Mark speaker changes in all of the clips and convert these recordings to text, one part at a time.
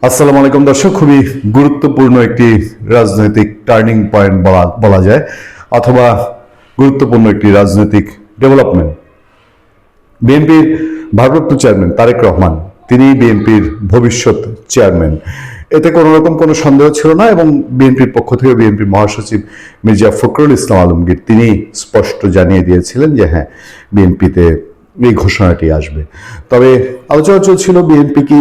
Speaker 1: আসসালামু আলাইকুম দর্শক, খুবই গুরুত্বপূর্ণ একটি রাজনৈতিক টার্নিং পয়েন্ট বলা যায়, অথবা গুরুত্বপূর্ণ একটি রাজনৈতিক ডেভেলপমেন্ট। বিএনপির ভারপ্রাপ্ত চেয়ারম্যান তারেক রহমান, তিনি বিএনপির ভবিষ্যৎ চেয়ারম্যান, এতে কোনো রকম কোনো সন্দেহ ছিল না। এবং বিএনপির পক্ষ থেকে বিএনপির মহাসচিব মির্জা ফখরুল ইসলাম আলমগীর তিনি স্পষ্ট জানিয়ে দিয়েছিলেন যে হ্যাঁ, বিএনপিতে এই ঘোষণাটি আসবে। তবে আলোচনা চলছিল বিএনপি কি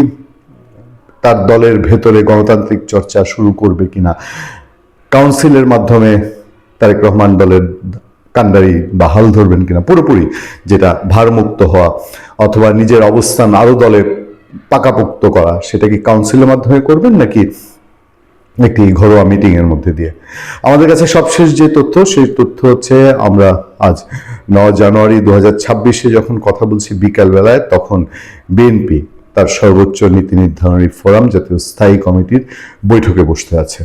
Speaker 1: তার দলের ভেতরে গণতান্ত্রিক চর্চা শুরু করবে কিনা, কাউন্সিলের মাধ্যমে তারেক রহমান দলের কান্ডারি বা হাল ধরবেন কিনা, পুরোপুরি যেটা ভারমুক্ত হওয়া অথবা নিজের অবস্থান আরো দলে পাকাপোক্ত করা, সেটা কি কাউন্সিলের মাধ্যমে করবেন নাকি একটি ঘরোয়া মিটিং এর মধ্যে দিয়ে। আমাদের কাছে সবশেষ যে তথ্য, সেই তথ্য হচ্ছে আমরা আজ 9 জানুয়ারি 2026 যখন কথা বলছি বিকাল বেলায়, তখন বিএনপি তার সর্বোচ্চ নীতি নির্ধারণী ফোরাম জাতীয় স্থায়ী কমিটির বৈঠকে বসতে আছে।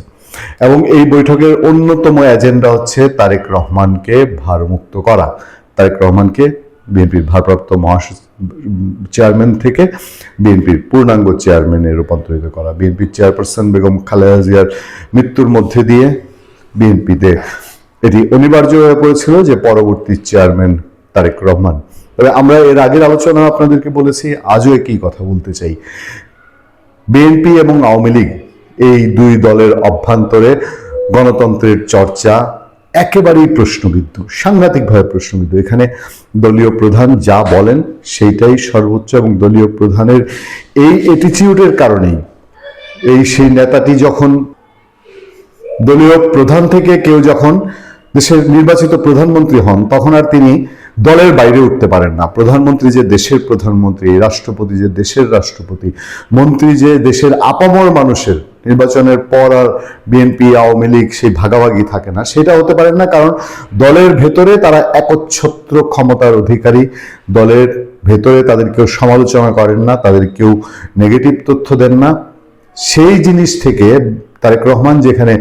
Speaker 1: এবং এই বৈঠকের অন্যতম এজেন্ডা হচ্ছে তারেক রহমানকে ভারমুক্ত করা, তারেক রহমানকে বিএনপির ভারপ্রাপ্ত চেয়ারম্যান থেকে বিএনপির পূর্ণাঙ্গ চেয়ারম্যানে রূপান্তরিত করা। বিএনপির চেয়ারপারসন বেগম খালেদা জিয়ার মৃত্যুর মধ্যে দিয়ে বিএনপিতে এটি অনিবার্য হয়ে পড়েছিল যে পরবর্তী চেয়ারম্যান তারেক রহমান। তবে আমরা এর আগের আলোচনা আপনাদেরকে বলেছি, আজও একই কথা বলতে চাই। বিএনপি এবং আওয়ামী লীগ, এই দুই দলের অভ্যন্তরে গণতন্ত্রের চর্চা একেবারেই প্রশ্নবিদ্ধ, সাংঘাতিকভাবে প্রশ্নবিদ্ধ। এখানে দলীয় প্রধান যা বলেন সেইটাই সর্বোচ্চ, এবং দলীয় প্রধানের এই অ্যাটিটিউডের কারণেই সেই নেতাটি যখন দলীয় প্রধান থেকে কেউ যখন দেশের নির্বাচিত প্রধানমন্ত্রী হন, তখন আর তিনি দলের বাইরে উঠতে পারেন না। প্রধানমন্ত্রী যে দেশের প্রধানমন্ত্রী, রাষ্ট্রপতি যে দেশের রাষ্ট্রপতি, মন্ত্রী যে দেশের আপামর মানুষের, নির্বাচনের পর আর বিএনপি আওয়ামী লীগ সেই ভাগাভাগি থাকে না, সেটা হতে পারেন না। কারণ দলের ভেতরে তারা একচ্ছত্র ক্ষমতার অধিকারী, দলের ভেতরে তাদের কেউ সমালোচনা করেন না, তাদের কেউ নেগেটিভ তথ্য দেন না। সেই জিনিস থেকে তারেক রহমান যেখানে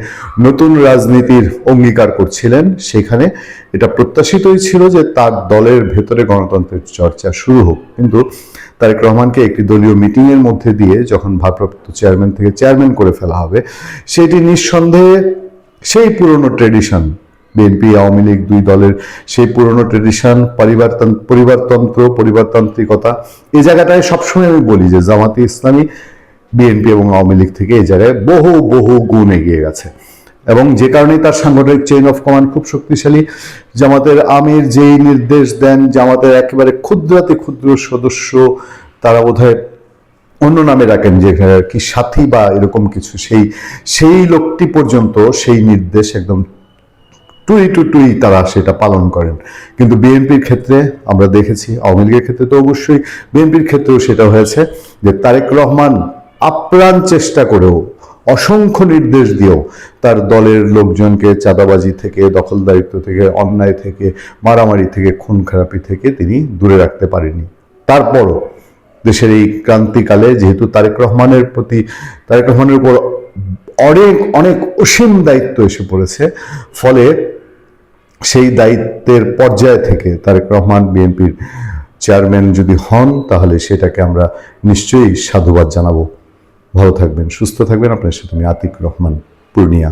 Speaker 1: নতুন রাজনীতির অঙ্গীকার করছিলেন, সেখানে এটা প্রত্যাশিতই ছিল যে তার দলের ভেতরে গণতন্ত্রের চর্চা শুরু হোক। কিন্তু তারেক রহমানকে একটি দলীয় মিটিং এর মধ্যে দিয়ে যখন ভারপ্রাপ্ত চেয়ারম্যান থেকে চেয়ারম্যান করে ফেলা হবে, সেটি নিঃসন্দেহে সেই পুরনো ট্রেডিশন, বিএনপি আওয়ামী লীগ দুই দলের সেই পুরনো ট্রেডিশন, পরিবারতান্ত্রিকতা, এই জায়গাটায় সবসময় আমি বলি যে জামাতে ইসলামী বিএনপি এবং আওয়ামী লীগ থেকে এই জায়গায় বহু বহু গুণ এগিয়ে গেছে। এবং যে কারণেই তার সাংগঠনিক চেইন অফ কমান্ড খুব শক্তিশালী। জামাতের আমির যেই নির্দেশ দেন, জামাতের একেবারে ক্ষুদ্রাতি ক্ষুদ্র সদস্য, তারা বোধহয় অন্য নামে রাখেন যে কি সাথী বা এরকম কিছু, সেই লোকটি পর্যন্ত সেই নির্দেশ একদম টুই টু টুই তারা সেটা পালন করেন। কিন্তু বিএনপির ক্ষেত্রে আমরা দেখেছি, আওয়ামী লীগের ক্ষেত্রে তো অবশ্যই, বিএনপির ক্ষেত্রেও সেটা হয়েছে যে তারেক রহমান আপ্রাণ চেষ্টা করেও, অসংখ্য নির্দেশ দিয়েও তার দলের লোকজনকে চাঁদাবাজি থেকে, দখলদারিত্ব থেকে, অন্যায় থেকে, মারামারি থেকে, খুন খারাপি থেকে তিনি দূরে রাখতে পারেনি। তারপরও দেশের এই ক্রান্তিকালে যেহেতু তারেক রহমানের উপর অনেক অনেক অসীম দায়িত্ব এসে পড়েছে, ফলে সেই দায়িত্বের পর্যায় থেকে তারেক রহমান বিএনপির চেয়ারম্যান যদি হন, তাহলে সেটাকে আমরা নিশ্চয়ই সাধুবাদ জানাবো। ভালো থাকবেন, সুস্থ থাকবেন। আপনার সাথে আমি আতিক রহমান, পূর্ণিয়া।